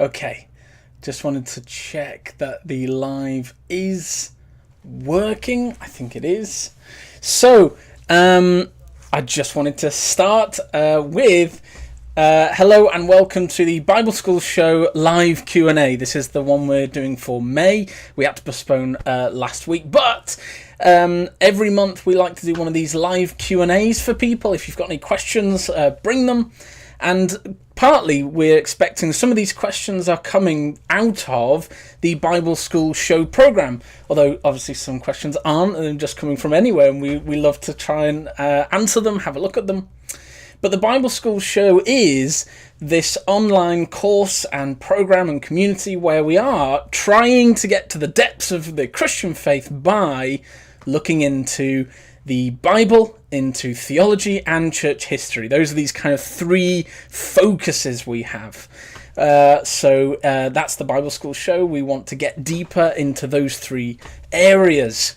Okay, just wanted to check that the live is working. I think it is. So, I just wanted to start with hello and welcome to the Bible School Show live Q&A. This is the one we're doing for May. We had to postpone last week, but every month we like to do one of these live Q&As for people. If you've got any questions, bring them. And partly we're expecting some of these questions are coming out of the Bible School Show program, although obviously some questions aren't, and they're just coming from anywhere, and we love to try and answer them, have a look at them. But the Bible School Show is this online course and program and community where we are trying to get to the depths of the Christian faith by looking into the Bible, into theology and church history. Those are these kind of three focuses we have. So that's the Bible School Show. We want to get deeper into those three areas.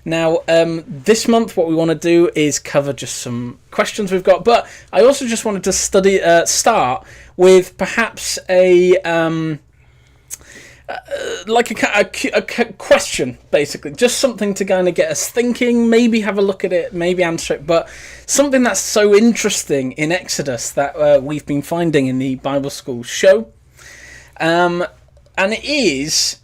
Now, this month what we want to do is cover just some questions we've got, but I also just wanted to start with perhaps a question, basically, just something to kind of get us thinking, maybe have a look at it, maybe answer it, but something that's so interesting in Exodus that we've been finding in the Bible School Show, and it is,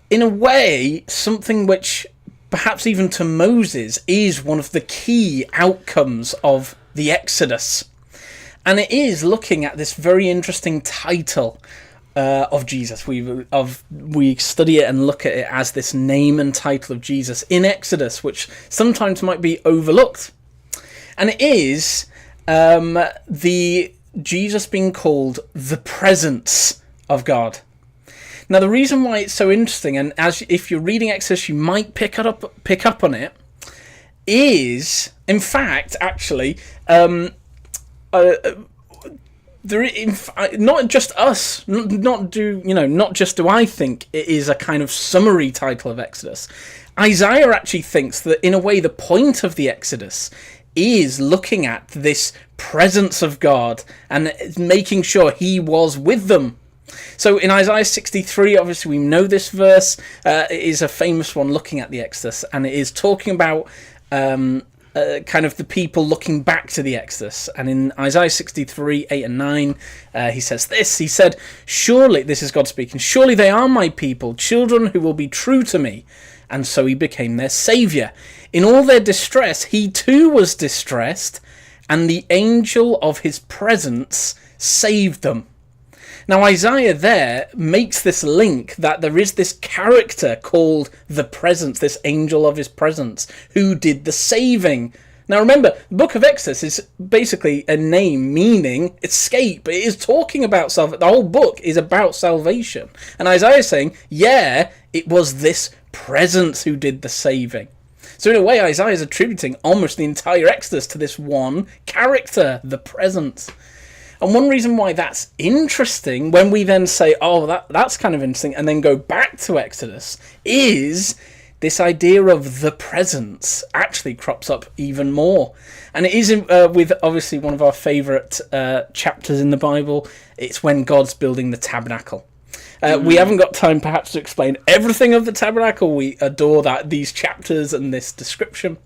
in a way, something which perhaps even to Moses is one of the key outcomes of the Exodus, and it is looking at this very interesting title of Jesus. We study it and look at it as this name and title of Jesus in Exodus, which sometimes might be overlooked, and it is the Jesus being called the presence of God. Now, the reason why it's so interesting, and if you're reading Exodus, you might pick up on it, is in fact actually not just us, not just do I think it is a kind of summary title of Exodus. Isaiah actually thinks that in a way the point of the Exodus is looking at this presence of God and making sure he was with them. So in Isaiah 63, obviously we know this verse, it is a famous one looking at the Exodus, and it is talking about kind of the people looking back to the Exodus. And in Isaiah 63, 8 and 9, he says this. He said, "Surely," this is God speaking, "surely they are my people, children who will be true to me." And so he became their saviour. In all their distress, he too was distressed, and the angel of his presence saved them. Now, Isaiah there makes this link that there is this character called the presence, this angel of his presence, who did the saving. Now, remember, the book of Exodus is basically a name meaning escape. It is talking about salvation. The whole book is about salvation. And Isaiah is saying, yeah, it was this presence who did the saving. So in a way, Isaiah is attributing almost the entire Exodus to this one character, the presence. And one reason why that's interesting, when we then say, oh, that's kind of interesting, and then go back to Exodus, is this idea of the presence actually crops up even more. And it is with, obviously, one of our favourite chapters in the Bible. It's when God's building the tabernacle. We haven't got time, perhaps, to explain everything of the tabernacle. We adore these chapters and this description.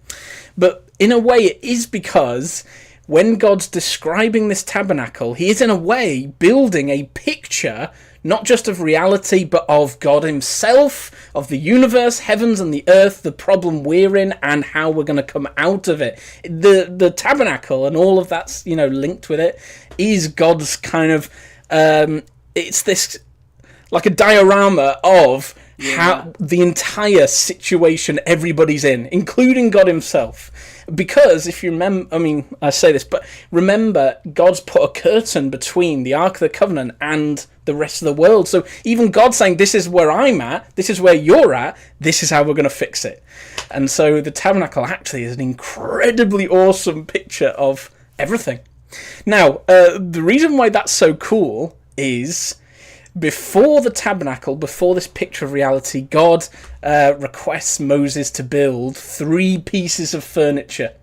But in a way, it is because when God's describing this tabernacle, he is in a way building a picture, not just of reality, but of God himself, of the universe, heavens and the earth, the problem we're in, and how we're going to come out of it. The tabernacle and all of that's, linked with it, is God's kind of, it's this, like a diorama of how the entire situation everybody's in, including God himself. Because if you remember, I say this, but remember, God's put a curtain between the Ark of the Covenant and the rest of the world. So even God's saying, this is where I'm at, this is where you're at, this is how we're going to fix it. And so the tabernacle actually is an incredibly awesome picture of everything. Now, the reason why that's so cool is, before the tabernacle, before this picture of reality, God requests Moses to build 3 pieces of furniture.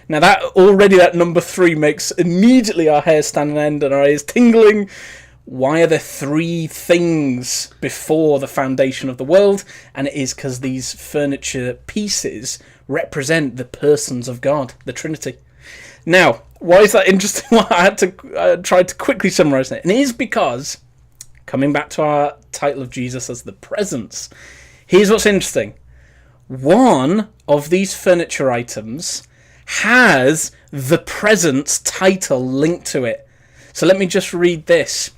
Now that number 3 makes immediately our hair stand on end and our ears tingling. Why are there three things before the foundation of the world? And it is because these furniture pieces represent the persons of God, the Trinity. Now, why is that interesting? Well, I had to try to quickly summarize it. And it is because, coming back to our title of Jesus as the presence, here's what's interesting. One of these furniture items has the presence title linked to it. So let me just read this.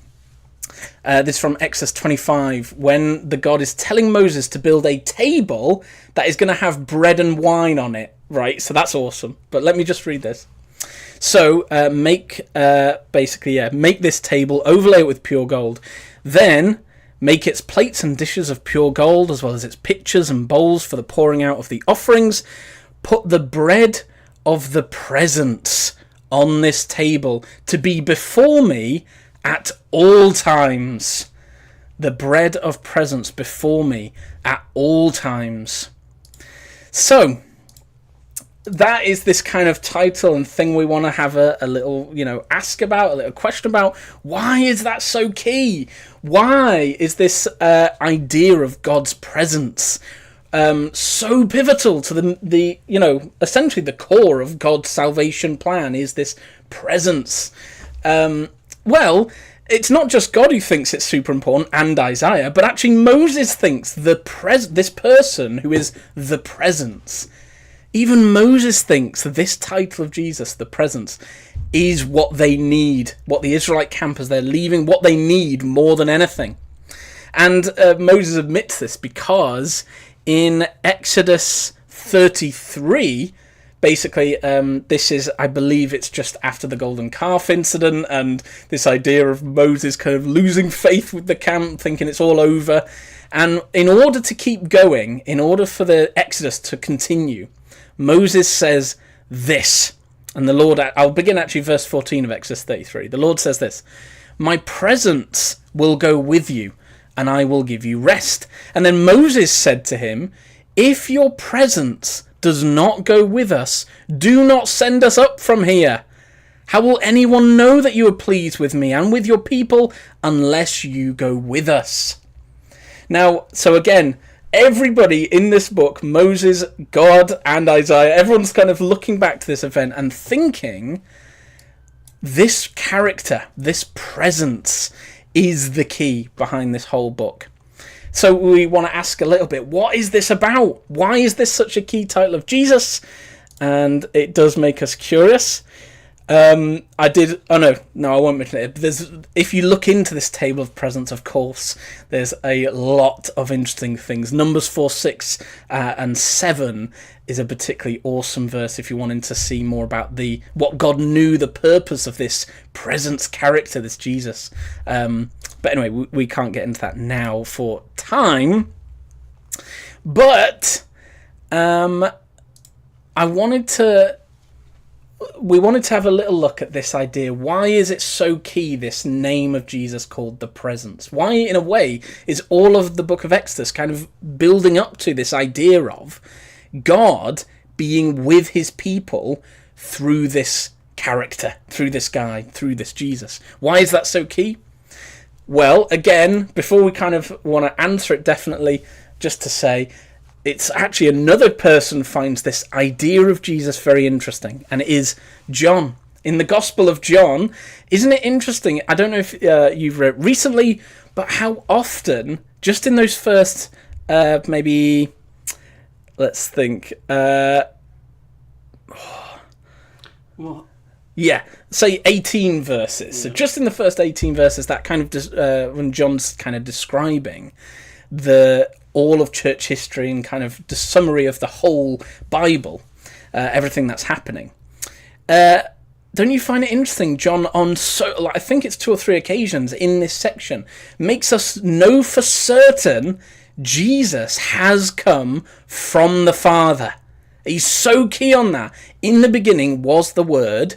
This is from Exodus 25, when the God is telling Moses to build a table that is going to have bread and wine on it, right? So that's awesome. But let me just read this. So make this table, overlay it with pure gold. Then make its plates and dishes of pure gold, as well as its pitchers and bowls for the pouring out of the offerings. Put the bread of the presence on this table to be before me at all times. The bread of presence before me at all times. So that is this kind of title and thing we want to have a little, ask about, a little question about. Why is that so key? Why is this idea of God's presence so pivotal to the essentially the core of God's salvation plan is this presence? Well, it's not just God who thinks it's super important, and Isaiah, but actually Moses thinks this person who is the presence. Even Moses thinks that this title of Jesus, the presence, is what they need, what the Israelite camp as they're leaving, what they need more than anything. And Moses admits this because in Exodus 33, basically, this is, I believe it's just after the golden calf incident, and this idea of Moses kind of losing faith with the camp, thinking it's all over. And in order to keep going, in order for the Exodus to continue, Moses says this, and the Lord, I'll begin actually verse 14 of Exodus 33. The Lord says this: my presence will go with you, and I will give you rest. And then Moses said to him, if your presence does not go with us, do not send us up from here. How will anyone know that you are pleased with me and with your people unless you go with us? Now, so again, everybody in this book, Moses, God, and Isaiah, everyone's kind of looking back to this event and thinking this character, this presence, is the key behind this whole book. So we want to ask a little bit, what is this about? Why is this such a key title of Jesus? And it does make us curious. I won't mention it. If you look into this table of presence, of course, there's a lot of interesting things. Numbers 4, 6, and 7 is a particularly awesome verse if you're wanting to see more about what God knew, the purpose of this presence character, this Jesus. But anyway, we can't get into that now for time. But we wanted to have a little look at this idea. Why is it so key, this name of Jesus called the presence? Why, in a way, is all of the book of Exodus kind of building up to this idea of God being with his people through this character, through this guy, through this Jesus? Why is that so key? Well, again, before we kind of want to answer it definitely, just to say, it's actually another person finds this idea of Jesus very interesting, and it is John. In the Gospel of John, isn't it interesting? I don't know if you've read recently, but how often, just in those first, maybe, let's think, What? Yeah, say 18 verses. So just in the first 18 verses, that kind of when John's kind of describing all of church history and kind of the summary of the whole Bible, everything that's happening. Don't you find it interesting? John, I think it's 2 or 3 occasions in this section, makes us know for certain Jesus has come from the Father. He's so key on that. In the beginning was the Word,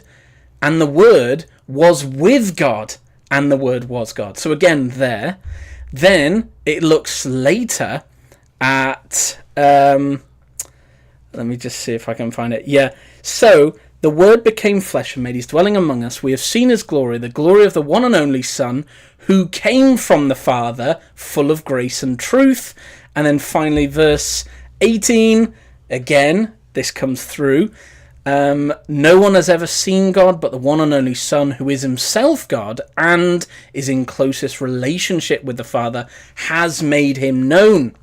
and the Word was with God, and the Word was God. So again, there. Then it looks later at... let me just see if I can find it. Yeah, so The Word became flesh and made his dwelling among us. We have seen his glory, the glory of the one and only Son, who came from the Father, full of grace and truth. And then finally, verse 18, again, this comes through. No one has ever seen God but the one and only Son, who is himself God and is in closest relationship with the Father, has made him known.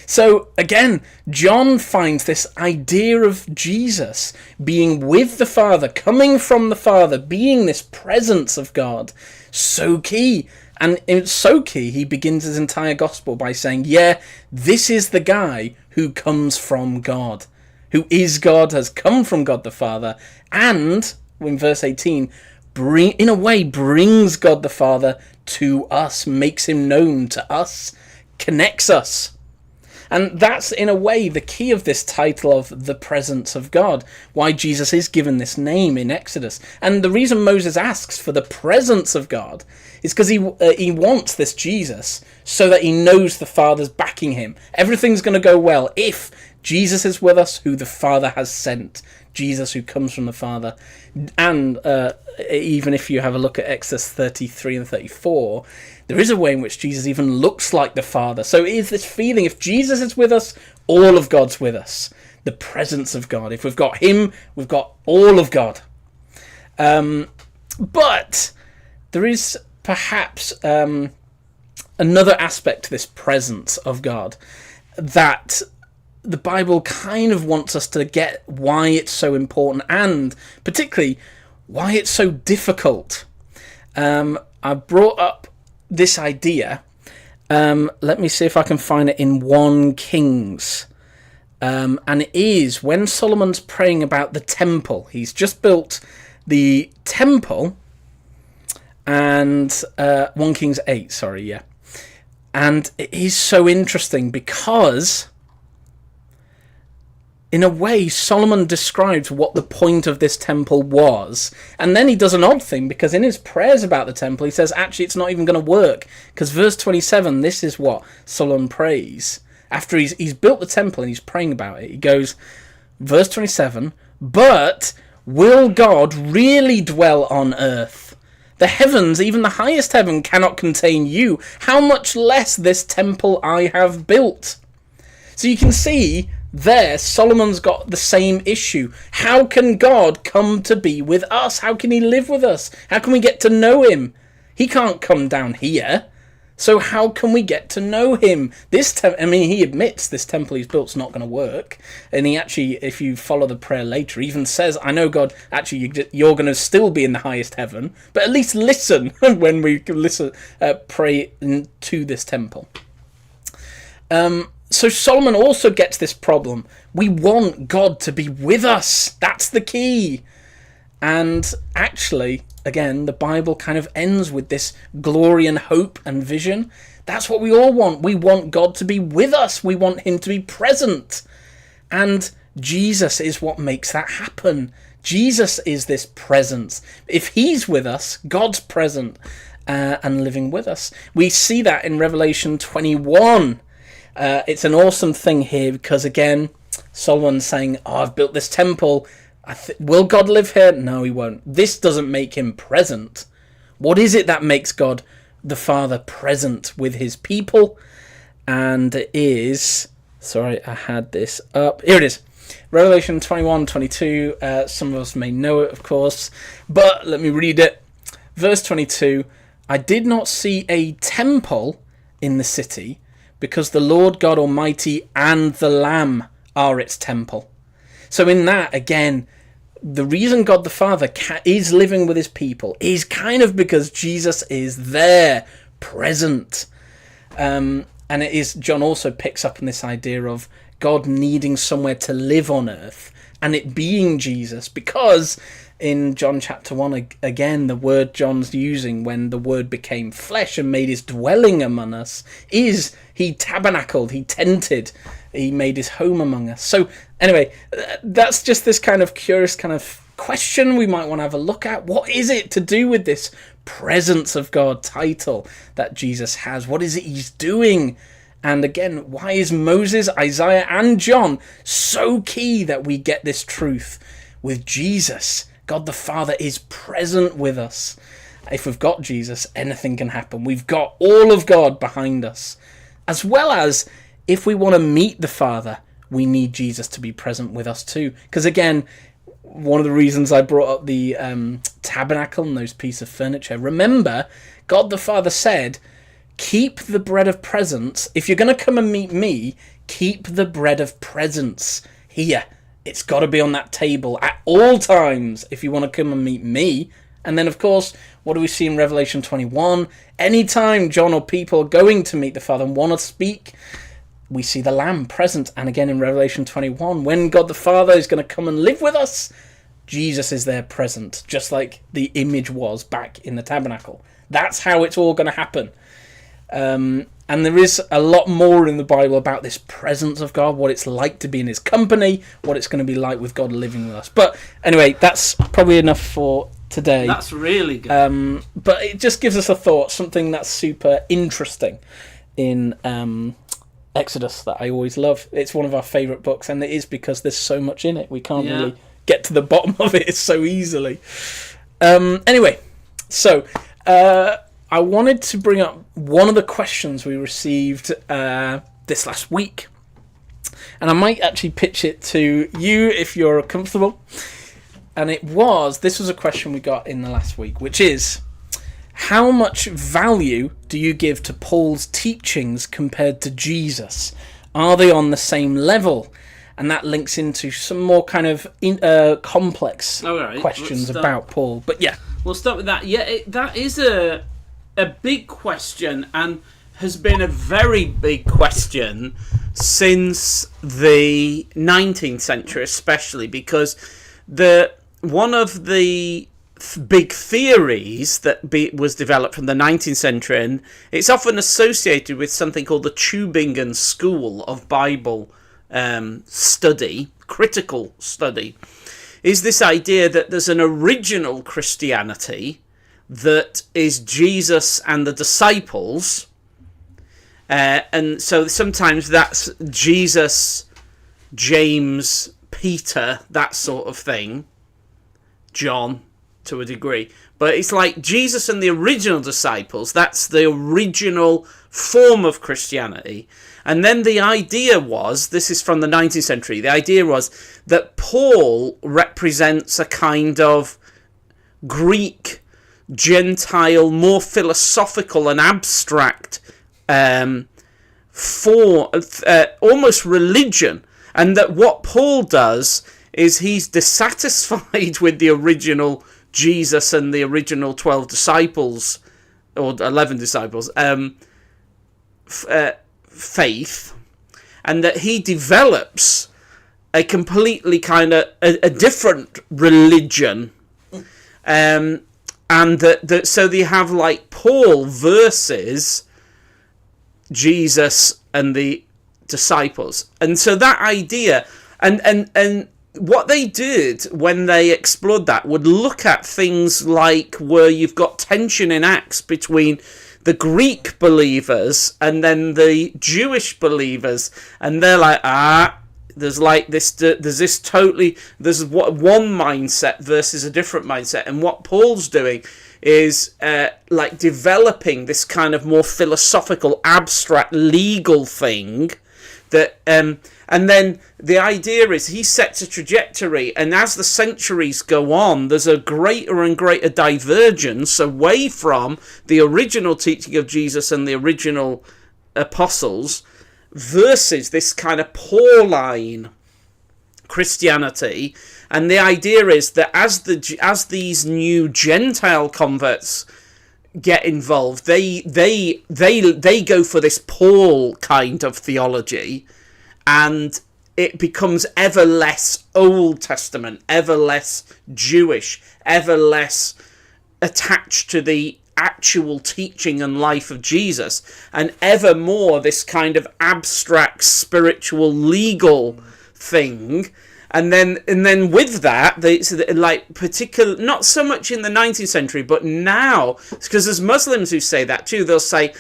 So again, John finds this idea of Jesus being with the Father, coming from the Father, being this presence of God, so key. And it's so key, he begins his entire gospel by saying, yeah, this is the guy who comes from God, who is God, has come from God the Father, and, in verse 18, in a way brings God the Father to us, makes him known to us, connects us. And that's, in a way, the key of this title of the presence of God, why Jesus is given this name in Exodus. And the reason Moses asks for the presence of God is because he wants this Jesus so that he knows the Father's backing him. Everything's going to go well if Jesus is with us, who the Father has sent. Jesus who comes from the Father. And even if you have a look at Exodus 33 and 34, there is a way in which Jesus even looks like the Father. So it is this feeling, if Jesus is with us, all of God's with us. The presence of God. If we've got him, we've got all of God. But there is perhaps another aspect to this presence of God that the Bible kind of wants us to get why it's so important, and particularly why it's so difficult. I brought up this idea. Let me see if I can find it in 1 Kings. And it is when Solomon's praying about the temple. He's just built the temple, and 1 Kings 8, sorry, yeah. And it is so interesting because, in a way, Solomon describes what the point of this temple was. And then he does an odd thing, because in his prayers about the temple, he says, actually, it's not even going to work. Because verse 27, this is what Solomon prays. After he's built the temple and he's praying about it, he goes, verse 27, but will God really dwell on earth? The heavens, even the highest heaven, cannot contain you. How much less this temple I have built? So you can see there, Solomon's got the same issue. How can God come to be with us? How can he live with us? How can we get to know him? He can't come down here. So how can we get to know him? He admits this temple he's built's not going to work. And he actually, if you follow the prayer later, even says, I know, God, actually, you're going to still be in the highest heaven. But at least listen when we pray to this temple. So Solomon also gets this problem. We want God to be with us. That's the key. And actually, again, the Bible kind of ends with this glory and hope and vision. That's what we all want. We want God to be with us. We want him to be present. And Jesus is what makes that happen. Jesus is this presence. If he's with us, God's present and living with us. We see that in Revelation 21. It's an awesome thing here because, again, Solomon's saying, I've built this temple. Will God live here? No, he won't. This doesn't make him present. What is it that makes God the Father present with his people? And it is... Sorry, I had this up. Here it is. Revelation 21:22. Some of us may know it, of course. But let me read it. Verse 22. I did not see a temple in the city, because the Lord God Almighty and the Lamb are its temple. So in that, again, the reason God the Father is living with his people is kind of because Jesus is there, present. And it is, John also picks up on this idea of God needing somewhere to live on earth, and it being Jesus, because in John chapter 1, again, the word John's using when the word became flesh and made his dwelling among us is he tabernacled, he tented, he made his home among us. So anyway, that's just this kind of curious kind of question we might want to have a look at. What is it to do with this presence of God title that Jesus has? What is it he's doing? And again, why is Moses, Isaiah and John so key that we get this truth? with Jesus. God the Father is present with us. If we've got Jesus, anything can happen. We've got all of God behind us. As well as, if we want to meet the Father, we need Jesus to be present with us too. Because again, one of the reasons I brought up the tabernacle and those pieces of furniture, remember, God the Father said, keep the bread of presence. If you're going to come and meet me, keep the bread of presence here. It's got to be on that table at all times if you want to come and meet me. And then, of course, what do we see in Revelation 21? Anytime John or people are going to meet the Father and want to speak, we see the Lamb present. And again in Revelation 21, when God the Father is going to come and live with us, Jesus is there present, just like the image was back in the tabernacle. That's how it's all going to happen. And there is a lot more in the Bible about this presence of God, what it's like to be in his company, what it's going to be like with God living with us. But anyway, that's probably enough for today. That's really good. But it just gives us a thought, something that's super interesting in Exodus that I always love. It's one of our favourite books, and it is because there's so much in it. We can't really get to the bottom of it so easily. Anyway, so I wanted to bring up one of the questions we received this last week. And I might actually pitch it to you if you're comfortable. And this was a question we got in the last week, which is, how much value do you give to Paul's teachings compared to Jesus? Are they on the same level? And that links into some more kind of complex questions about Paul. But yeah. We'll start with that. Yeah, that is a big question, and has been a very big question since the 19th century, especially because one of the big theories that was developed from the 19th century, and it's often associated with something called the Tübingen School of Bible study, critical study, is this idea that there's an original Christianity that is Jesus and the disciples, and so sometimes that's Jesus, James, Peter, that sort of thing, John to a degree, but it's like Jesus and the original disciples, that's the original form of Christianity. And then the idea was, this is from the 19th century, the idea was that Paul represents a kind of Greek, Gentile, more philosophical and abstract almost religion, and that what Paul does is he's dissatisfied with the original Jesus and the original 12 disciples, or 11 disciples, faith, and that he develops a completely kind of a different religion, and that so they have like Paul versus Jesus and the disciples. And so that idea, and what they did when they explored that would look at things like where you've got tension in Acts between the Greek believers and then the Jewish believers, and they're like, there's one mindset versus a different mindset. And what Paul's doing is like developing this kind of more philosophical, abstract, legal thing that and then the idea is he sets a trajectory, and as the centuries go on, there's a greater and greater divergence away from the original teaching of Jesus and the original apostles versus this kind of Pauline Christianity. And the idea is that as these new Gentile converts get involved, they go for this Paul kind of theology, and it becomes ever less Old Testament, ever less Jewish, ever less attached to the actual teaching and life of Jesus, and ever more this kind of abstract spiritual legal thing. And then with that, like particular, not so much in the 19th century, but now, because there's Muslims who say that too. They'll say,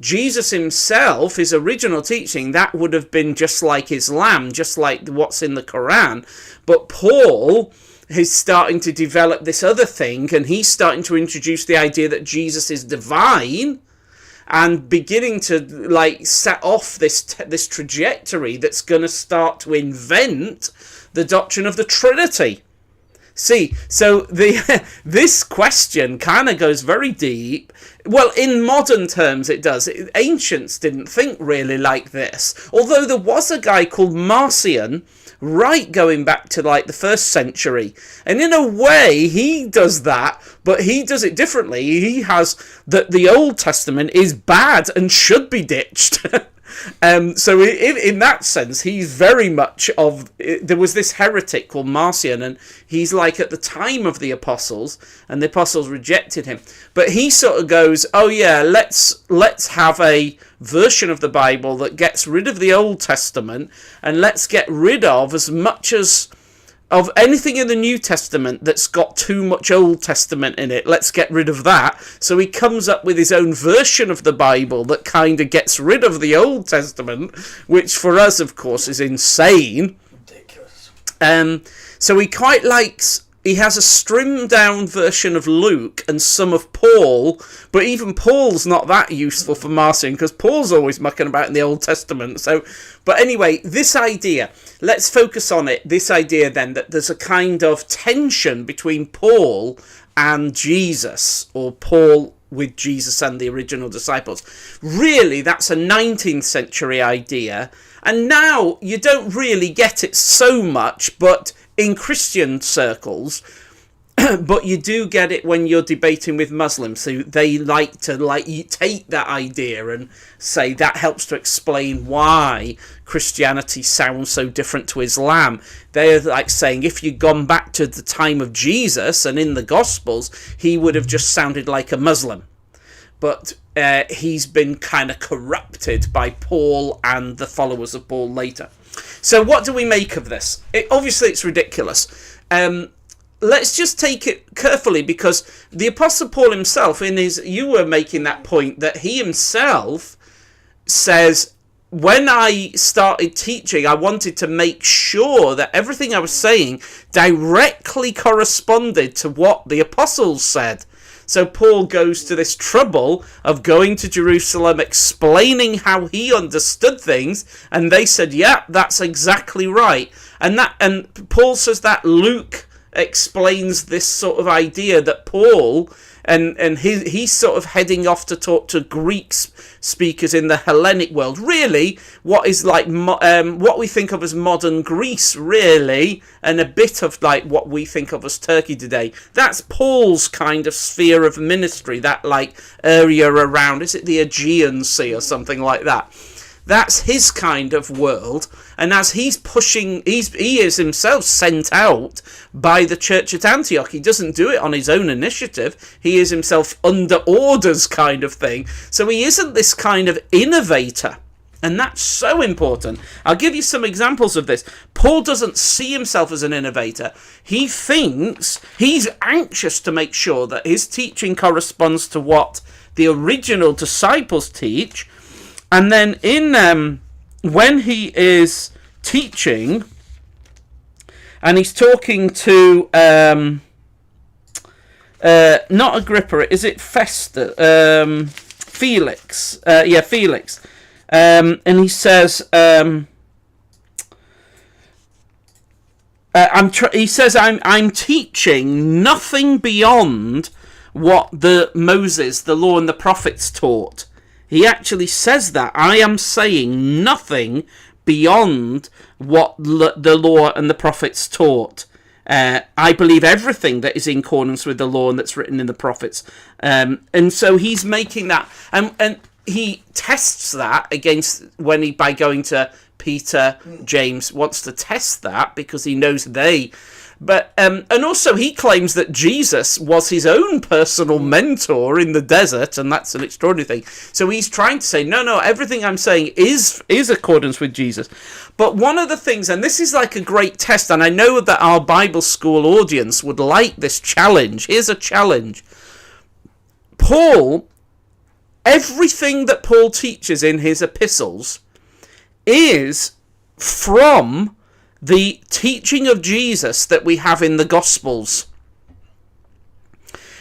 Jesus himself, his original teaching, that would have been just like Islam, just like what's in the Quran. But Paul is starting to develop this other thing, and he's starting to introduce the idea that Jesus is divine, and beginning to like set off this trajectory that's going to start to invent the doctrine of the Trinity. See, so this question kind of goes very deep. Well, in modern terms it does. Ancients didn't think really like this, although there was a guy called Marcion, right going back to like the 1st century, and in a way he does that, but he does it differently. He has that the Old Testament is bad and should be ditched. So in that sense, he's very much of... There was this heretic called Marcion, and he's like at the time of the apostles, and the apostles rejected him. But he sort of goes, oh yeah, let's have a version of the Bible that gets rid of the Old Testament, and let's get rid of as much as... of anything in the New Testament that's got too much Old Testament in it. Let's get rid of that. So he comes up with his own version of the Bible that kind of gets rid of the Old Testament, which for us, of course, is insane. Ridiculous. So he quite likes... He has a stripped down version of Luke and some of Paul, but even Paul's not that useful for Marcion, because Paul's always mucking about in the Old Testament. So, but anyway, this idea, let's focus on it. This idea then that there's a kind of tension between Paul and Jesus, or Paul with Jesus and the original disciples. Really, that's a 19th century idea, and now you don't really get it so much, but in Christian circles, but you do get it when you're debating with Muslims, so they like to take that idea and say that helps to explain why Christianity sounds so different to Islam. They're like saying if you'd gone back to the time of Jesus and in the Gospels, he would have just sounded like a Muslim. But he's been kind of corrupted by Paul and the followers of Paul later. So what do we make of this? Obviously it's ridiculous. Let's just take it carefully, because the Apostle Paul himself, you were making that point, that he himself says, when I started teaching, I wanted to make sure that everything I was saying directly corresponded to what the apostles said. So Paul goes to this trouble of going to Jerusalem, explaining how he understood things, and they said, yeah, that's exactly right. And Paul says that Luke explains this sort of idea that Paul, and he's sort of heading off to talk to Greek speakers in the Hellenic world. Really, what is like what we think of as modern Greece, really, and a bit of like what we think of as Turkey today. That's Paul's kind of sphere of ministry, that like area around, is it the Aegean Sea or something like that? That's his kind of world, and as he's pushing, he is himself sent out by the church at Antioch. He doesn't do it on his own initiative. He is himself under orders kind of thing. So he isn't this kind of innovator, and that's so important. I'll give you some examples of this. Paul doesn't see himself as an innovator. He thinks, he's anxious to make sure that his teaching corresponds to what the original disciples teach. And then when he is teaching, and he's talking to, not Agrippa, is it Festus? Felix. Felix. And he says, I'm teaching nothing beyond what Moses, the law and the prophets taught. He actually says that. I am saying nothing beyond what the law and the prophets taught. I believe everything that is in accordance with the law and that's written in the prophets. And so he's making that. And he tests that against by going to Peter, James, wants to test that because he knows they But and also he claims that Jesus was his own personal mentor in the desert, and that's an extraordinary thing. So he's trying to say, no, everything I'm saying is accordance with Jesus. But one of the things, and this is like a great test, and I know that our Bible school audience would like this challenge. Here's a challenge. Everything that Paul teaches in his epistles is from the teaching of Jesus that we have in the Gospels.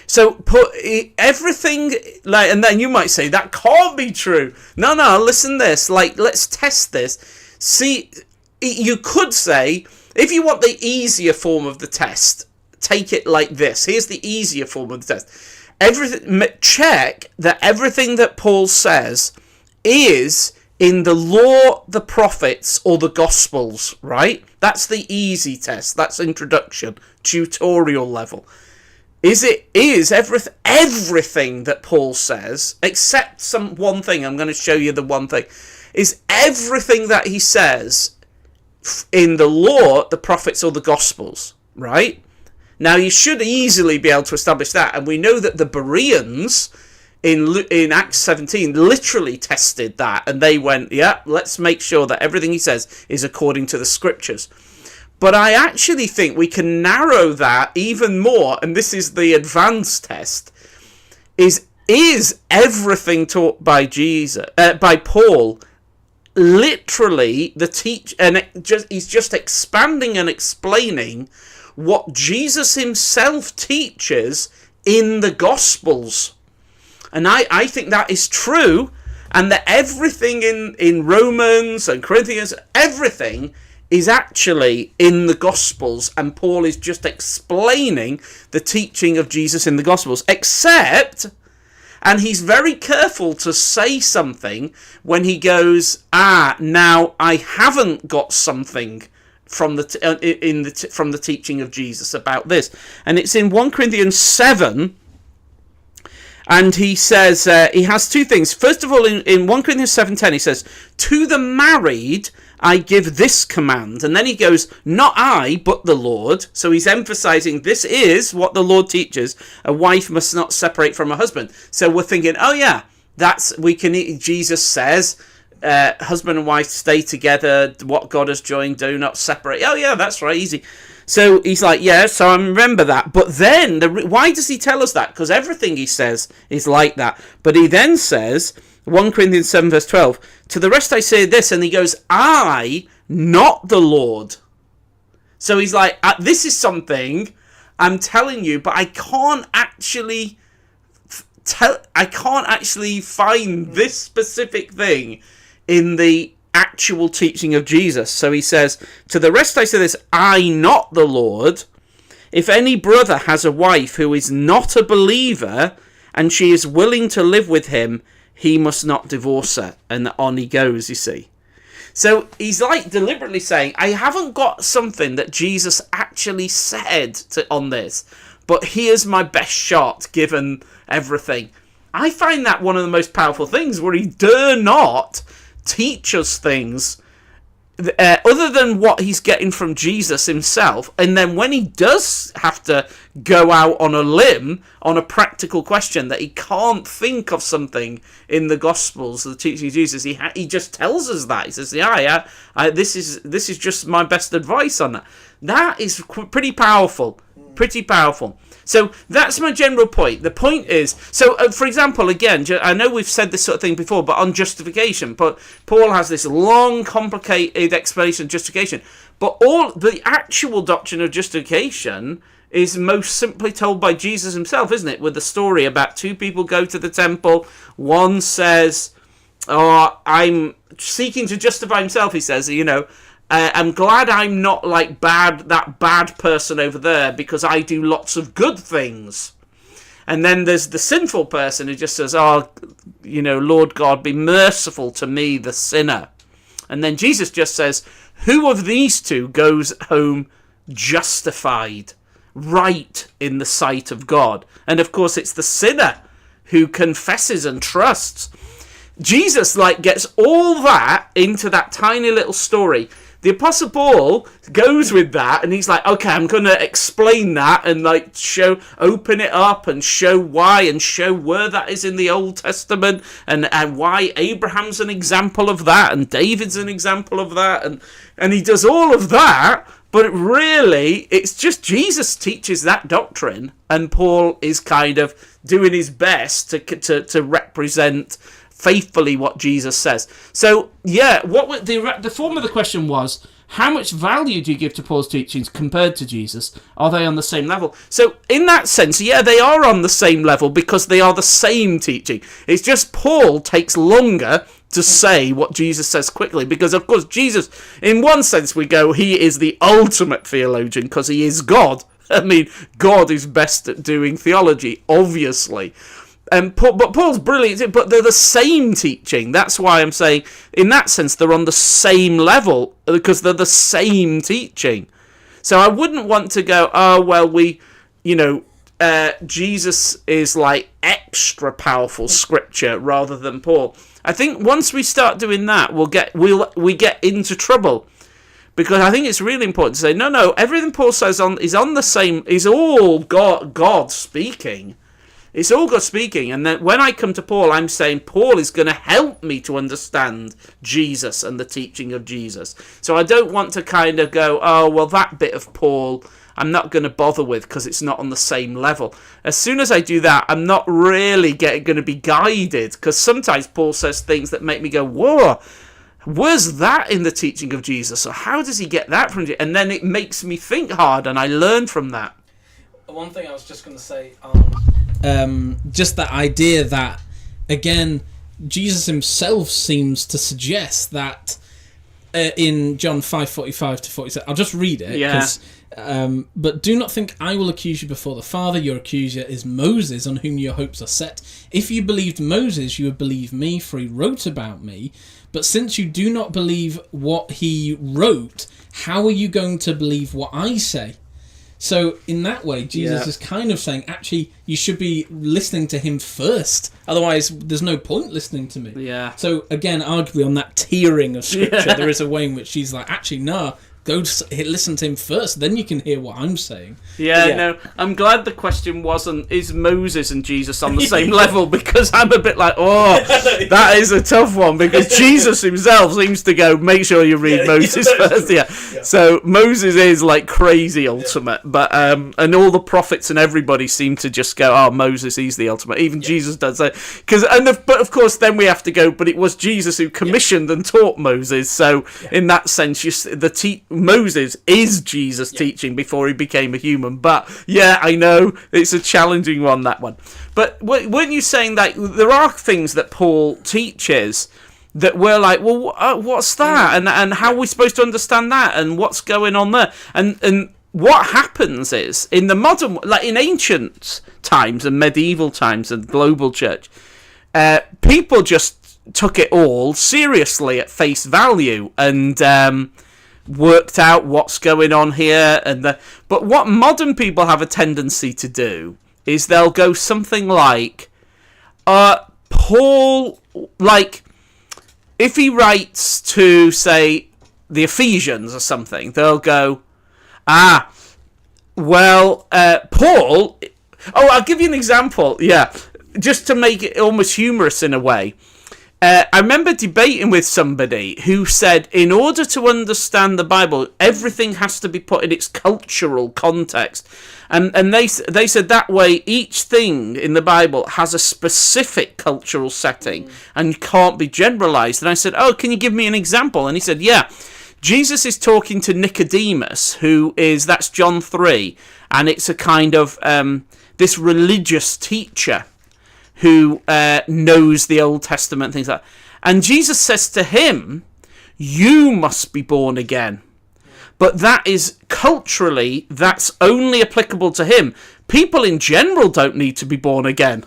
So everything, like, and then you might say that can't be true. No, listen this. Like, let's test this. See, you could say, if you want the easier form of the test, take it like this. Here's the easier form of the test. Check that everything that Paul says is in the law, the prophets, or the Gospels, right? That's the easy test. That's introduction, tutorial level. Is everything that Paul says, except one thing, I'm going to show you the one thing, is everything that he says in the law, the prophets, or the Gospels, right? Now, you should easily be able to establish that, and we know that the Bereans in Acts 17 literally tested that, and they went, yeah, let's make sure that everything he says is according to the Scriptures. But I actually think we can narrow that even more, and this is the advanced test, is everything taught by by Paul literally he's just expanding and explaining what Jesus himself teaches in the Gospels. And I think that is true, and that everything in Romans and Corinthians, everything is actually in the Gospels, and Paul is just explaining the teaching of Jesus in the Gospels, except, and he's very careful to say something when he goes, now I haven't got something from the teaching of Jesus about this. And it's in 1 Corinthians 7, and he says, he has two things. First of all, in 1 Corinthians 7:10, he says, to the married I give this command. And then he goes, not I, but the Lord. So he's emphasizing this is what the Lord teaches. A wife must not separate from her husband. So we're thinking, oh yeah, Jesus says, husband and wife stay together. What God has joined, do not separate. Oh yeah, that's right, easy. So he's like, yeah, so I remember that. But then, why does he tell us that? Because everything he says is like that. But he then says, 1 Corinthians 7 verse 12, to the rest I say this, and he goes, I, not the Lord. So he's like, this is something I'm telling you, but I can't actually find this specific thing in the actual teaching of Jesus. So he says, to the rest I say this, I, not the Lord. If any brother has a wife who is not a believer, and she is willing to live with him, he must not divorce her. And on he goes, you see. So he's like deliberately saying, I haven't got something that Jesus actually said on this, but here's my best shot given everything. I find that one of the most powerful things, where he dare not teach us things other than what he's getting from Jesus himself. And then when he does have to go out on a limb on a practical question that he can't think of something in the Gospels, the teaching of Jesus, he just tells us that. He says, this is just my best advice on that. That is pretty powerful. Pretty powerful. So that's my general point. The point is, so for example, again, I know we've said this sort of thing before, but on justification, but Paul has this long, complicated explanation of justification. But all the actual doctrine of justification is most simply told by Jesus himself, isn't it? With the story about two people go to the temple. One says, I'm seeking to justify himself, he says, I'm glad I'm not like that bad person over there, because I do lots of good things. And then there's the sinful person who just says, Lord God, be merciful to me, the sinner. And then Jesus just says, who of these two goes home justified, right in the sight of God? And of course, it's the sinner who confesses and trusts. Jesus gets all that into that tiny little story. the Apostle Paul goes with that, and he's like, okay, I'm going to explain that and like open it up and show why and show where that is in the Old Testament and why Abraham's an example of that and David's an example of that, and he does all of that. But really, it's just Jesus teaches that doctrine, and Paul is kind of doing his best to represent faithfully what Jesus says. So, yeah, what the form of the question was, how much value do you give to Paul's teachings compared to Jesus? Are they on the same level? So, in that sense, yeah, they are on the same level because they are the same teaching. It's just Paul takes longer to say what Jesus says quickly, because of course Jesus, in one sense we go, he is the ultimate theologian because he is God. I mean, God is best at doing theology, obviously. But Paul's brilliant, but they're the same teaching. That's why I'm saying, in that sense, they're on the same level, because they're the same teaching. So I wouldn't want to go, oh, well, Jesus is like extra powerful scripture rather than Paul. I think once we start doing that, we get into trouble, because I think it's really important to say no. Everything Paul says is on the same. Is all God speaking. It's all God speaking, and then when I come to Paul, I'm saying Paul is going to help me to understand Jesus and the teaching of Jesus. So I don't want to kind of go, oh well, that bit of Paul I'm not going to bother with because it's not on the same level. As soon as I do that, I'm not really going to be guided, because sometimes Paul says things that make me go, whoa, where's that in the teaching of Jesus? Or how does he get that from Jesus? And then it makes me think hard, and I learn from that. One thing I was just going to say, just that idea that, again, Jesus himself seems to suggest that in John 5:45 to 47, I'll just read it. Yeah. But do not think I will accuse you before the Father. Your accuser is Moses, on whom your hopes are set. If you believed Moses, you would believe me, for he wrote about me. But since you do not believe what he wrote, how are you going to believe what I say? So in that way, Jesus is kind of saying, actually, you should be listening to him first. Otherwise, there's no point listening to me. Yeah. So again, arguably on that tiering of scripture, there is a way in which he's like, actually, no, go listen to him first, then you can hear what I'm saying. Yeah, no, I'm glad the question wasn't, is Moses and Jesus on the same level, because I'm a bit like, oh, that is a tough one, because Jesus himself seems to go, make sure you read Moses first. Yeah. So Moses is like crazy ultimate, but and all the prophets and everybody seem to just go, oh, Moses, he's the ultimate. Even Jesus does that. But of course, then we have to go, but it was Jesus who commissioned and taught Moses, so in that sense, Moses is Jesus' teaching before he became a human. But yeah, I know it's a challenging one, that one. But weren't you saying that there are things that Paul teaches that we're like, well, what's that? And how are we supposed to understand that? And what's going on there? And what happens is, in the modern, like in ancient times and medieval times and global church, people just took it all seriously at face value and worked out what's going on here. But what modern people have a tendency to do is they'll go something like, Paul, like, if he writes to, say, the Ephesians or something, they'll go, Paul, I'll give you an example, just to make it almost humorous in a way. I remember debating with somebody who said, in order to understand the Bible, everything has to be put in its cultural context. And they said that way each thing in the Bible has a specific cultural setting and can't be generalized. And I said, can you give me an example? And he said, Jesus is talking to Nicodemus, that's John 3, and it's a kind of this religious teacher who knows the Old Testament, things like that. And Jesus says to him, you must be born again. But that is, culturally, that's only applicable to him. People in general don't need to be born again.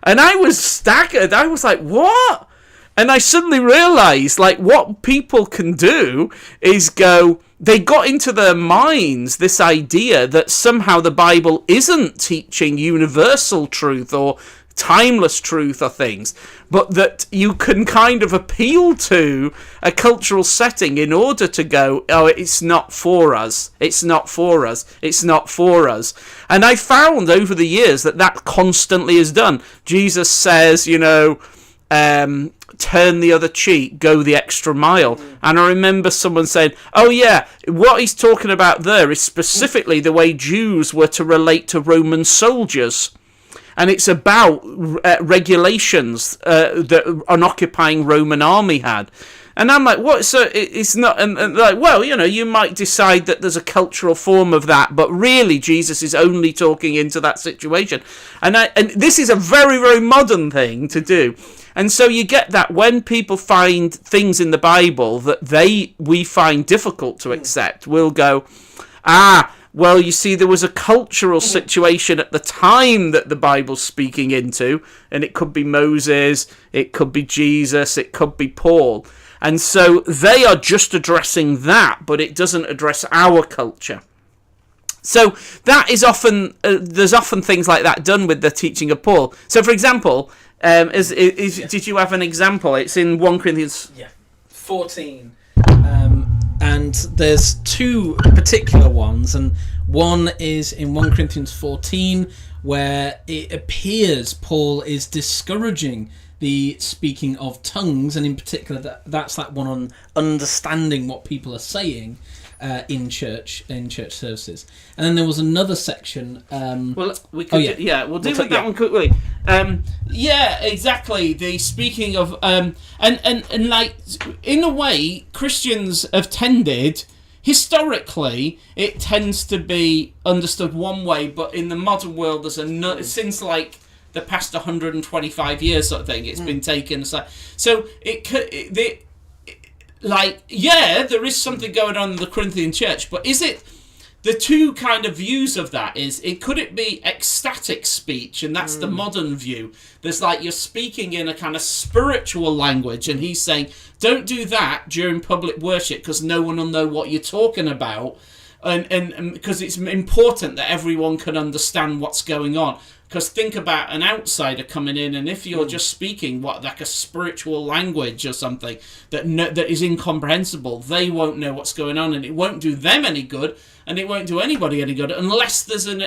And I was staggered. I was like, what? And I suddenly realised, like, what people can do is go, they got into their minds this idea that somehow the Bible isn't teaching universal truth or timeless truth or things, but that you can kind of appeal to a cultural setting in order to go, oh, it's not for us, it's not for us, it's not for us. And I found over the years that constantly is done. Jesus says, turn the other cheek, go the extra mile. And I remember someone saying, oh yeah, what he's talking about there is specifically the way Jews were to relate to Roman soldiers. And it's about regulations that an occupying Roman army had. And I'm like, what? So it's not, and like, well, you might decide that there's a cultural form of that, but really Jesus is only talking into that situation. And this is a very, very modern thing to do. And so you get that when people find things in the Bible that we find difficult to accept, we'll go, well, you see, there was a cultural situation at the time that the Bible's speaking into, and it could be Moses, it could be Jesus, it could be Paul. And so they are just addressing that, but it doesn't address our culture. So that is often, there's often things like that done with the teaching of Paul. So, for example, did you have an example? It's in 1 Corinthians 14. And there's two particular ones, and one is in 1 Corinthians 14, where it appears Paul is discouraging the speaking of tongues, and in particular that's that one on understanding what people are saying in church services. And then there was another section. We'll deal with that one quickly. Exactly. The speaking of and like, in a way, Christians have tended, historically, it tends to be understood one way, but in the modern world, there's since like the past 125 years sort of thing, it's been taken aside. So there is something going on in the Corinthian church, but is it the two kind of views of that? Could it be ecstatic speech, and that's the modern view? There's like, you're speaking in a kind of spiritual language, and he's saying, don't do that during public worship because no one will know what you're talking about, and because it's important that everyone can understand what's going on. Because think about an outsider coming in, and if you're just speaking like a spiritual language or something that is incomprehensible, they won't know what's going on, and it won't do them any good, and it won't do anybody any good unless there's an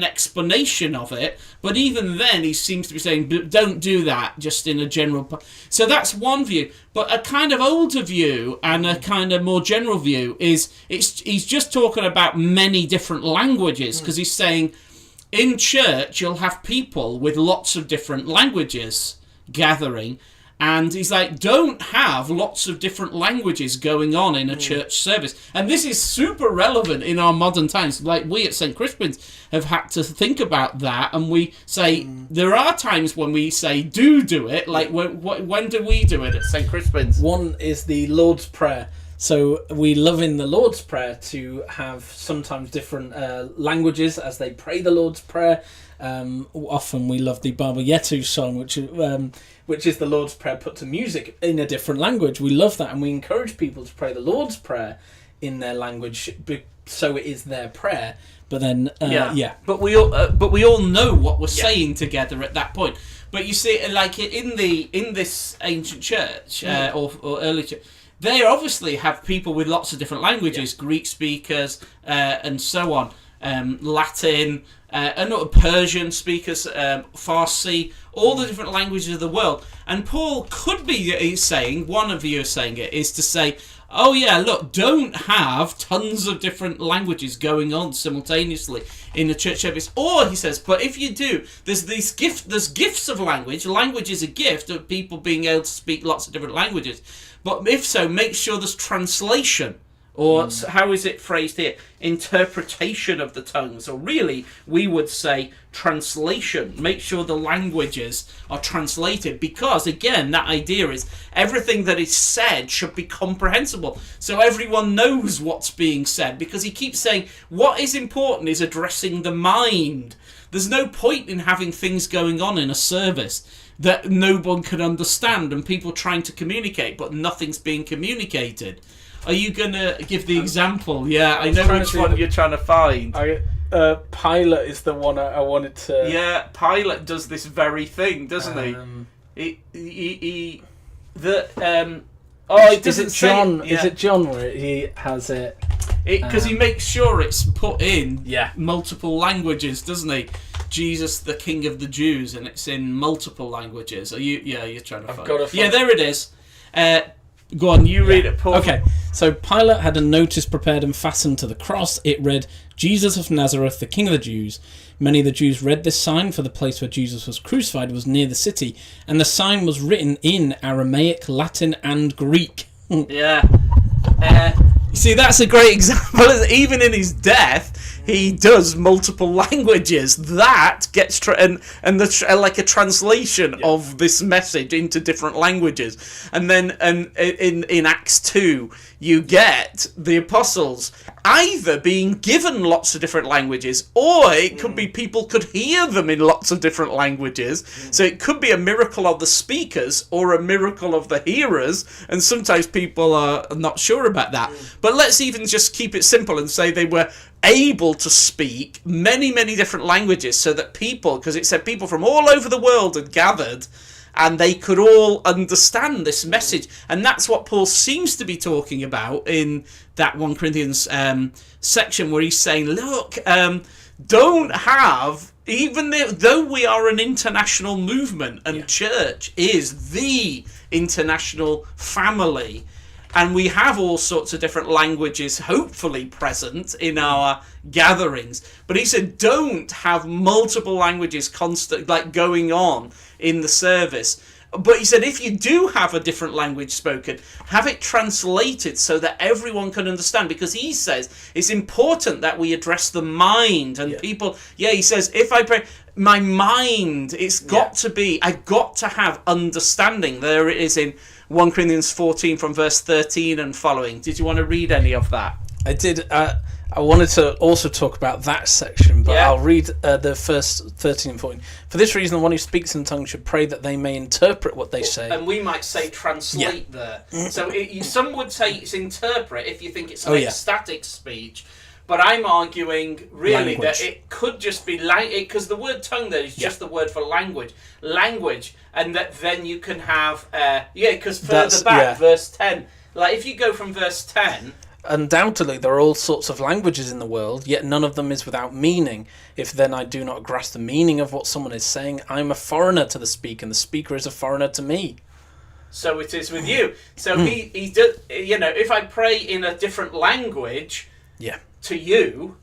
explanation of it. But even then, he seems to be saying, don't do that, just in a general... So that's one view. But a kind of older view and a kind of more general view is he's just talking about many different languages, because he's saying, in church, you'll have people with lots of different languages gathering, and he's like, don't have lots of different languages going on in a church service. And this is super relevant in our modern times. Like, we at St. Crispin's have had to think about that, and we say, there are times when we say, do it. Like, when do we do it at St. Crispin's? One is the Lord's Prayer. So we love in the Lord's Prayer to have sometimes different languages as they pray the Lord's Prayer. Often we love the Baba Yetu song, which is the Lord's Prayer put to music in a different language. We love that, and we encourage people to pray the Lord's Prayer in their language, so it is their prayer. But then, But we all know what we're saying together at that point. But you see, like in this ancient church or early church, they obviously have people with lots of different languages, Greek speakers and so on, Latin, and Persian speakers, Farsi, all the different languages of the world. And Paul could be saying, one of you is saying it, is to say, oh yeah, look, don't have tons of different languages going on simultaneously in the church service. Or, he says, but if you do, there's gifts of language. Language is a gift of people being able to speak lots of different languages. But if so, make sure there's translation. Or how is it phrased here? Interpretation of the tongues. Or really, we would say translation. Make sure the languages are translated. Because, again, that idea is everything that is said should be comprehensible. So everyone knows what's being said. Because he keeps saying what is important is addressing the mind. There's no point in having things going on in a service that no one can understand and people trying to communicate, but nothing's being communicated. Are you going to give the example? Yeah, I know which one you're trying to find. Pilate is the one I wanted to. Yeah, Pilate does this very thing, doesn't he? It is doesn't it John? say, yeah. Is it John where he has it? Because he makes sure it's put in Yeah. multiple languages, doesn't he? Jesus, the King of the Jews, and it's in multiple languages. You're trying to find it. Yeah, there it is. Go on, you read it, Paul. Okay, so Pilate had a notice prepared and fastened to the cross. It read, Jesus of Nazareth, the King of the Jews. Many of the Jews read this sign, for the place where Jesus was crucified was near the city, and the sign was written in Aramaic, Latin, and Greek. Yeah. You see, that's a great example. Even in his death, he does multiple languages. That gets like a translation of this message into different languages. And then in Acts 2, you get the apostles either being given lots of different languages, or it could be people could hear them in lots of different languages. So it could be a miracle of the speakers or a miracle of the hearers, and sometimes people are not sure about that. But let's even just keep it simple and say they were able to speak many, many different languages, so that people, because it said people from all over the world had gathered, and they could all understand this message. And that's what Paul seems to be talking about in that 1 Corinthians section, where he's saying, look, don't have, though we are an international movement, and church is the international family, and we have all sorts of different languages hopefully present in our gatherings. But he said, don't have multiple languages going on in the service. But he said, if you do have a different language spoken, have it translated so that everyone can understand. Because he says it's important that we address the mind. And people, he says, if I pray, my mind, it's got to be, I've got to have understanding. There it is in 1 Corinthians 14 from verse 13 and following. Did you want to read any of that? I did. I wanted to also talk about that section, but I'll read the first 13 and 14. For this reason, the one who speaks in tongues should pray that they may interpret what they say. And we might say translate there. So some would say it's interpret if you think it's an ecstatic speech. But I'm arguing really that it could just be because the word tongue there is just the word for language, and that then you can have because further back verse 10, like if you go from verse 10. Undoubtedly, there are all sorts of languages in the world, yet none of them is without meaning. If then I do not grasp the meaning of what someone is saying, I am a foreigner to the speaker, and the speaker is a foreigner to me. So it is with you. So he does. If I pray in a different language, to you,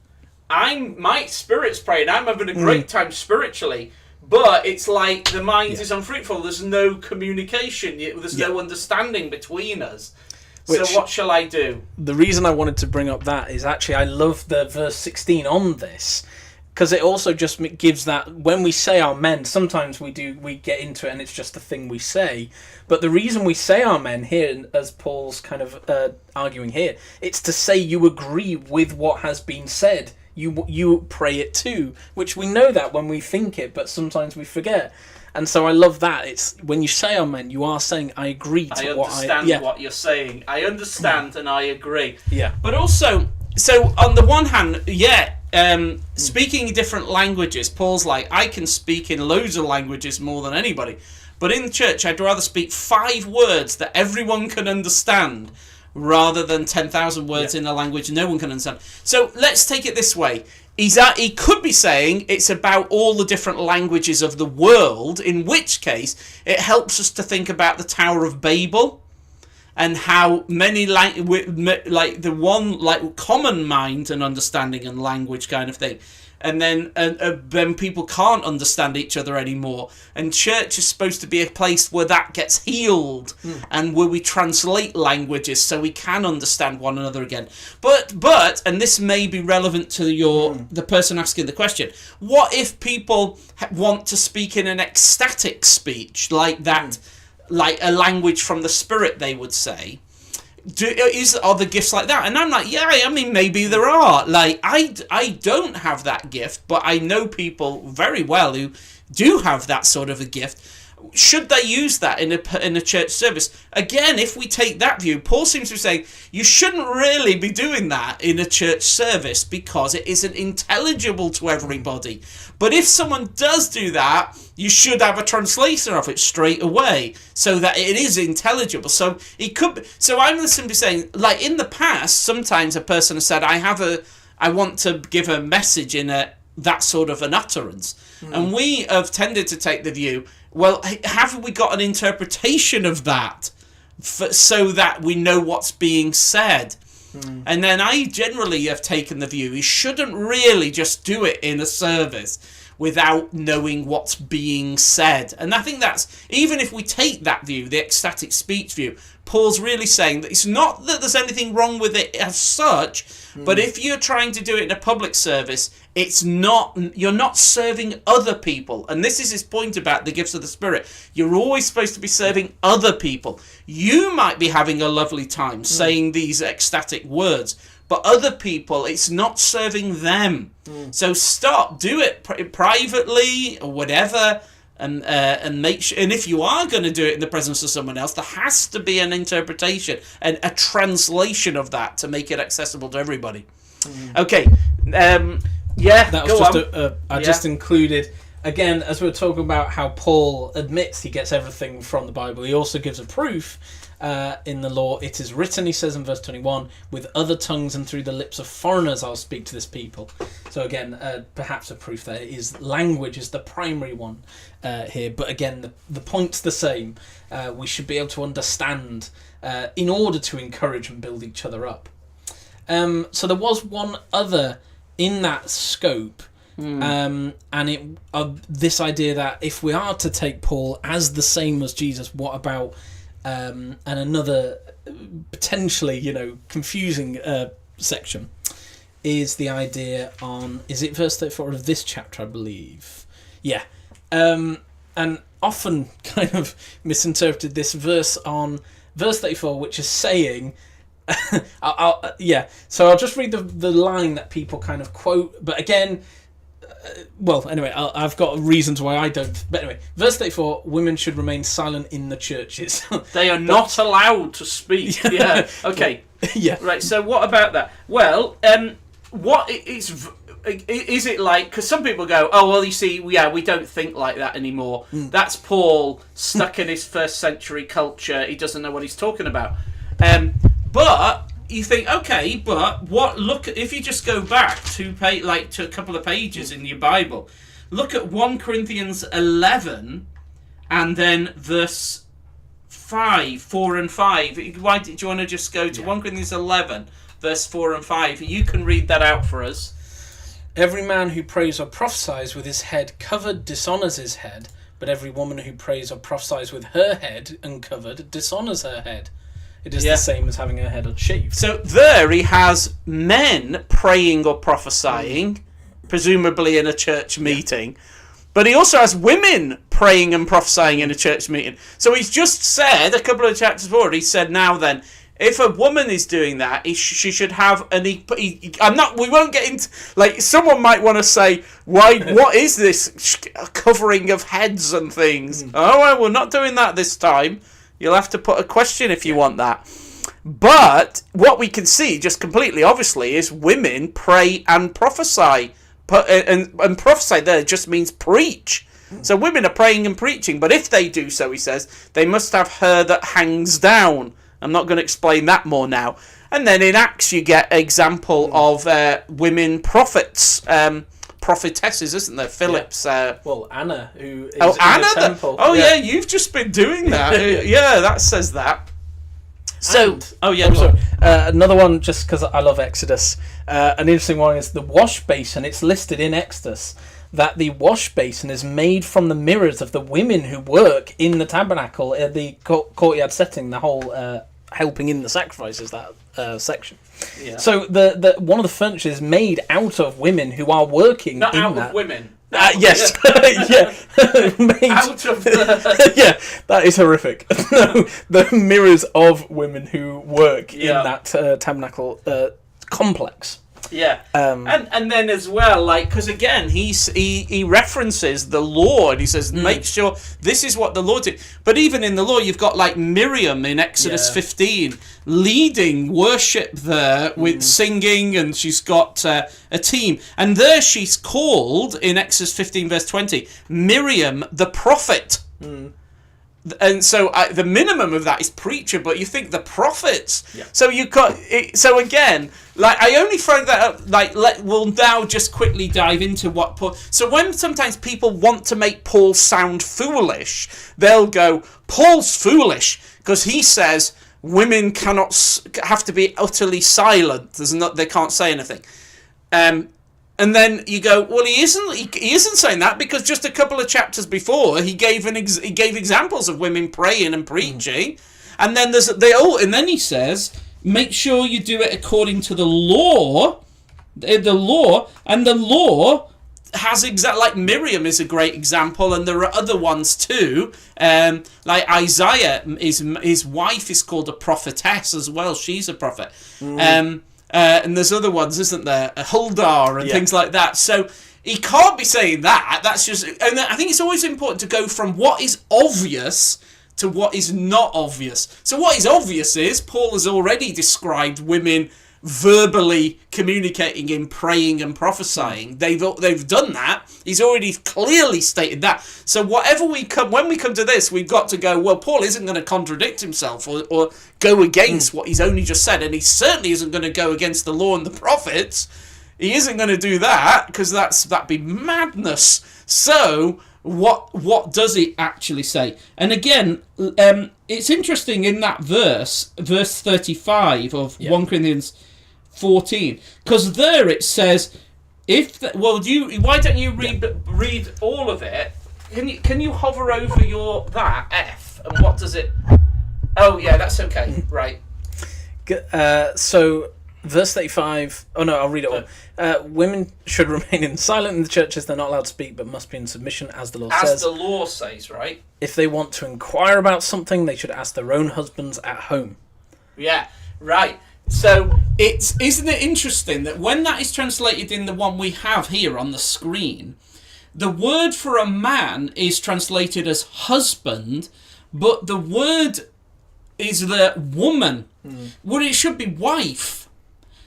my spirit's praying. I'm having a great time spiritually, but it's like the mind is unfruitful. There's no communication. There's no understanding between us. So what shall I do? The reason I wanted to bring up that is actually I love the verse 16 on this, because it also just gives that when we say amen, sometimes we get into it and it's just the thing we say. But the reason we say amen here, as Paul's kind of arguing here, it's to say you agree with what has been said. You pray it too, which we know that when we think it, but sometimes we forget. And so I love that. It's when you say amen, you are saying I agree to what I understand what you're saying. I understand and I agree. Yeah. But also, so on the one hand, speaking different languages, Paul's like, I can speak in loads of languages more than anybody. But in church, I'd rather speak 5 words that everyone can understand rather than 10,000 words in a language no one can understand. So let's take it this way. He could be saying it's about all the different languages of the world, in which case it helps us to think about the Tower of Babel and how many the one common mind and understanding and language kind of thing. And then people can't understand each other anymore. And church is supposed to be a place where that gets healed and where we translate languages so we can understand one another again. But and this may be relevant to the person asking the question, what if people want to speak in an ecstatic speech like that, like a language from the Spirit, they would say? Are there gifts like that? And I'm like, maybe there are. Like, I don't have that gift, but I know people very well who do have that sort of a gift. should they use that in a church service? Again, if we take that view, Paul seems to be saying you shouldn't really be doing that in a church service because it isn't intelligible to everybody. But if someone does do that, you should have a translation of it straight away so that it is intelligible. So it could. So I'm simply saying, like in the past, sometimes a person has said, I want to give a message in that sort of an utterance. And we have tended to take the view, well, have we got an interpretation of that so that we know what's being said? And then I generally have taken the view you shouldn't really just do it in a service without knowing what's being said. And I think that's, even if we take that view, the ecstatic speech view, Paul's really saying that it's not that there's anything wrong with it as such, but if you're trying to do it in a public service, it's not, you're not serving other people. And this is his point about the gifts of the Spirit. You're always supposed to be serving other people. You might be having a lovely time saying these ecstatic words, but other people, it's not serving them. So stop, do it privately or whatever, and make sure. And if you are going to do it in the presence of someone else, there has to be an interpretation and a translation of that to make it accessible to everybody. Okay, yeah, that was just I just included. Again, as we were talking about how Paul admits he gets everything from the Bible, he also gives a proof in the law. It is written, he says in verse 21, with other tongues and through the lips of foreigners I'll speak to this people. So again, perhaps a proof that language is the primary one here. But again, the point's the same. We should be able to understand in order to encourage and build each other up. So there was one other in that scope, and this idea that if we are to take Paul as the same as Jesus, what about and another potentially confusing section is the idea on, is it verse 34 of this chapter, I believe? Yeah. And often kind of misinterpreted this verse on verse 34, which is saying so I'll just read the line that people kind of quote, but again, I've got reasons why I don't. But anyway, verse 34, women should remain silent in the churches. They are not allowed to speak. Yeah. Okay. Yeah. Right, so what about that? Well, what is it like? Because some people go, oh, well, you see, we don't think like that anymore. That's Paul stuck in his first century culture. He doesn't know what he's talking about. But you think, okay, but look, if you just go back to a couple of pages in your Bible, look at 1 Corinthians 11 and then verse 4 and 5. Why did you want to just go to 1 Corinthians 11, verse 4 and 5? You can read that out for us. Every man who prays or prophesies with his head covered dishonours his head, but every woman who prays or prophesies with her head uncovered dishonours her head. It is the same as having her head unshaved. So there he has men praying or prophesying, presumably in a church meeting, but he also has women praying and prophesying in a church meeting. So he's just said, a couple of chapters forward, he said, now then, if a woman is doing that, she should have an we won't get into, someone might want to say, what is this covering of heads and things? Oh, well, we're not doing that this time. You'll have to put a question if you want that. But what we can see, just completely obviously, is women pray and prophesy. And prophesy there just means preach. So women are praying and preaching. But if they do so, he says, they must have hair that hangs down. I'm not going to explain that more now. And then in Acts you get example of women prophets. Prophetesses, isn't there? Philip's. Anna, who is in Anna, the temple. You've just been doing that. Yeah, that says that. So, another one, just because I love Exodus. An interesting one is the wash basin. It's listed in Exodus that the wash basin is made from the mirrors of the women who work in the tabernacle, the courtyard setting, the whole helping in the sacrifices, that section. Yeah. So the one of the furniture is made out of women who are working Not in out that. Of women. Yes. Yeah. Out of the... Yeah, that is horrific. No, the mirrors of women who work in that tabernacle complex. Yeah, and then as well, like, because again, he references the law, and he says, make sure this is what the law did. But even in the law, you've got like Miriam in Exodus 15 leading worship there with singing, and she's got a team, and there she's called in Exodus 15 verse 20 Miriam the prophet. And so the minimum of that is preacher, but you think the prophets. Yeah. So you got it, so again, like I only throw that up. Like we'll now just quickly dive into what Paul. So when sometimes people want to make Paul sound foolish, they'll go, Paul's foolish because he says women have to be utterly silent. They can't say anything. And then you go, well, he isn't saying that, because just a couple of chapters before he gave examples of women praying and preaching, and then and then he says, make sure you do it according to the law, and the law has like Miriam is a great example, and there are other ones too. Like Isaiah, his wife is called a prophetess as well. She's a prophet. And there's other ones, isn't there? Huldar and things like that. So he can't be saying that. That's just... And I think it's always important to go from what is obvious to what is not obvious. So what is obvious is Paul has already described women verbally communicating in praying and prophesying. They've done that. He's already clearly stated that. So when we come to this, we've got to go, well, Paul isn't going to contradict himself or go against what he's only just said, and he certainly isn't going to go against the law and the prophets. He isn't going to do that, because that'd be madness. So what does he actually say? And again, it's interesting in that verse 35 of 1 Corinthians 14, because there it says, why don't you read all of it? Can you hover over that F, and what does it? Oh yeah, that's okay. Right. So verse 35. Oh no, I'll read it all. Women should remain silent in the churches. They're not allowed to speak, but must be in submission, as the law says. As the law says, right? If they want to inquire about something, they should ask their own husbands at home. Yeah, right. So isn't it interesting that when that is translated in the one we have here on the screen, the word for a man is translated as husband, but the word is the woman. Well, it should be wife,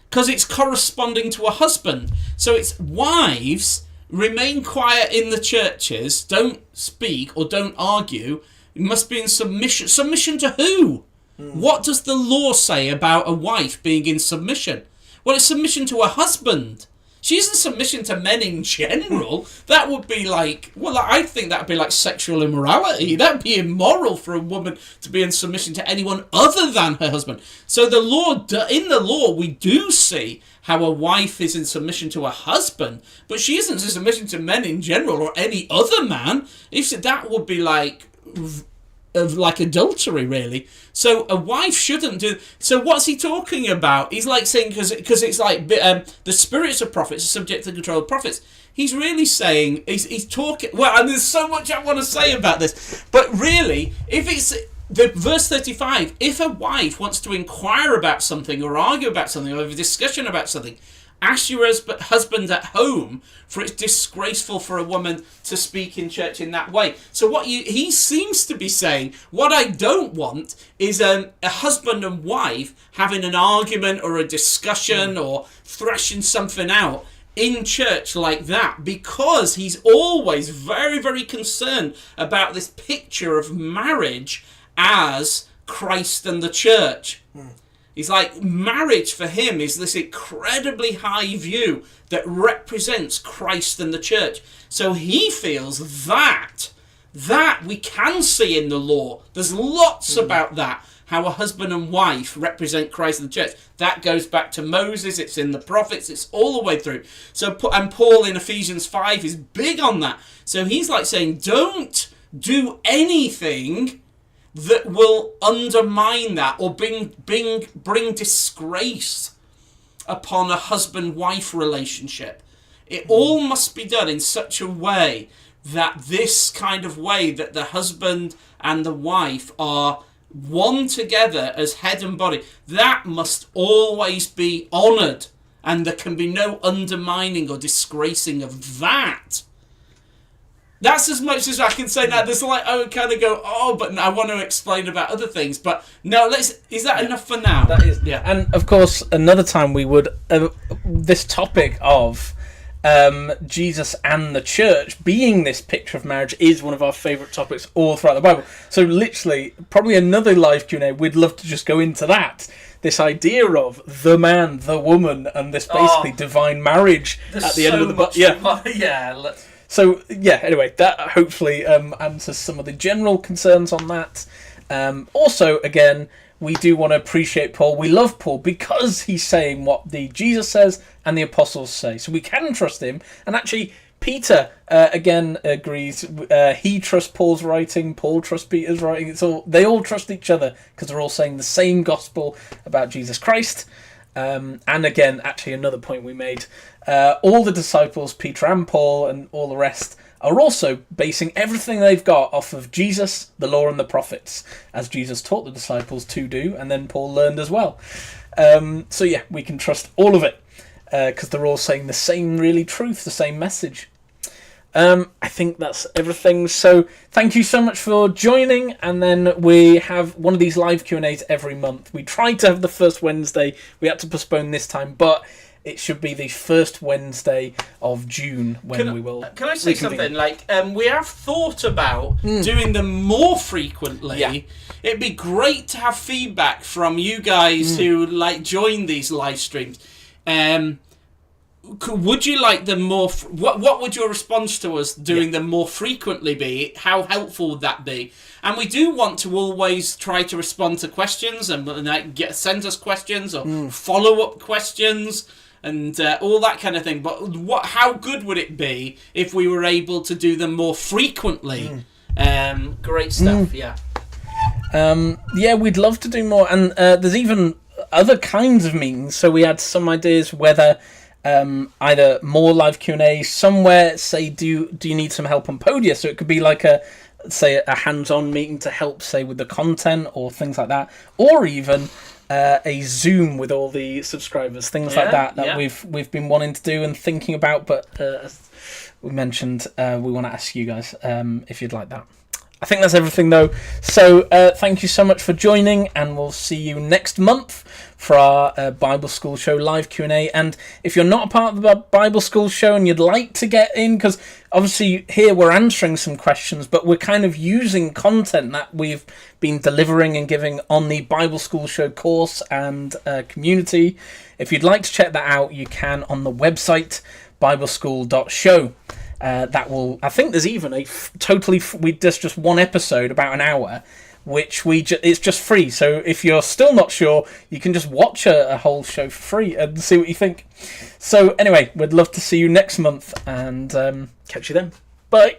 because it's corresponding to a husband. So it's wives, remain quiet in the churches, don't speak or don't argue. You must be in submission. Submission to who? What does the law say about a wife being in submission? Well, it's submission to her husband. She isn't submission to men in general. That would be like, well, I think that would be like sexual immorality. That would be immoral for a woman to be in submission to anyone other than her husband. So in the law, we do see how a wife is in submission to her husband, but she isn't in submission to men in general or any other man. That would be like adultery, really. So a wife shouldn't do. So what's he talking about? He's like saying, because it's like the spirits of prophets are subject to the control of prophets. He's really saying he's talking. Well, and there's so much I want to say about this, but really, if it's the verse 35, if a wife wants to inquire about something or argue about something or have a discussion about something, ask your husband at home, for it's disgraceful for a woman to speak in church in that way. So he seems to be saying, what I don't want is a husband and wife having an argument or a discussion or thrashing something out in church like that, because he's always very, very concerned about this picture of marriage as Christ and the church. He's like, marriage for him is this incredibly high view that represents Christ and the church. So he feels that we can see in the law. There's lots about that, how a husband and wife represent Christ and the church. That goes back to Moses, it's in the prophets, it's all the way through. And Paul in Ephesians 5 is big on that. So he's like saying, don't do anything that will undermine that or bring disgrace upon a husband-wife relationship. It all must be done in such a way that this kind of way that the husband and the wife are one together as head and body, that must always be honoured and there can be no undermining or disgracing of that. That's as much as I can say now. There's like, I would kind of go, but I want to explain about other things. But no, is that enough for now? That is, yeah. And of course, another time we would, this topic of Jesus and the church being this picture of marriage is one of our favourite topics all throughout the Bible. So literally, probably another live Q&A, we'd love to just go into that. This idea of the man, the woman, and this basically divine marriage at the end of the book. Yeah. So, yeah, anyway, that hopefully answers some of the general concerns on that. Also, again, we do want to appreciate Paul. We love Paul because he's saying what the Jesus says and the apostles say. So we can trust him. And actually, Peter, again, agrees. He trusts Paul's writing. Paul trusts Peter's writing. They all trust each other because they're all saying the same gospel about Jesus Christ. And again, actually, another point we made. All the disciples, Peter and Paul and all the rest, are also basing everything they've got off of Jesus, the law and the prophets, as Jesus taught the disciples to do, and then Paul learned as well. So yeah, we can trust all of it, because they're all saying the same really truth, the same message. I think that's everything. So thank you so much for joining, and then we have one of these live Q&As every month. We tried to have the first Wednesday. We had to postpone this time, but it should be the first Wednesday of June when we will. Can I say something? Like, we have thought about doing them more frequently. Yeah. It'd be great to have feedback from you guys who join these live streams. Would you like them more? What would your response to us doing them more frequently be? How helpful would that be? And we do want to always try to respond to questions and send us questions or follow up questions. And all that kind of thing. But how good would it be if we were able to do them more frequently? Great stuff, yeah. Yeah, we'd love to do more. And there's even other kinds of meetings. So we had some ideas whether either more live Q&A somewhere, say, do you need some help on Podia? So it could be like a hands-on meeting to help, say, with the content or things like that. Or even a Zoom with all the subscribers, things like that we've been wanting to do and thinking about, but as we mentioned, we want to ask you guys if you'd like that. I think that's everything though. So thank you so much for joining, and we'll see you next month for our Bible School Show live Q&A. And if you're not a part of the Bible School Show and you'd like to get in, because obviously here we're answering some questions, but we're kind of using content that we've been delivering and giving on the Bible School Show course and community. If you'd like to check that out, you can on the website bibleschool.show. I think there's even just one episode, about an hour, which it's just free. So if you're still not sure, you can just watch a whole show for free and see what you think. So anyway, we'd love to see you next month, and catch you then. Bye.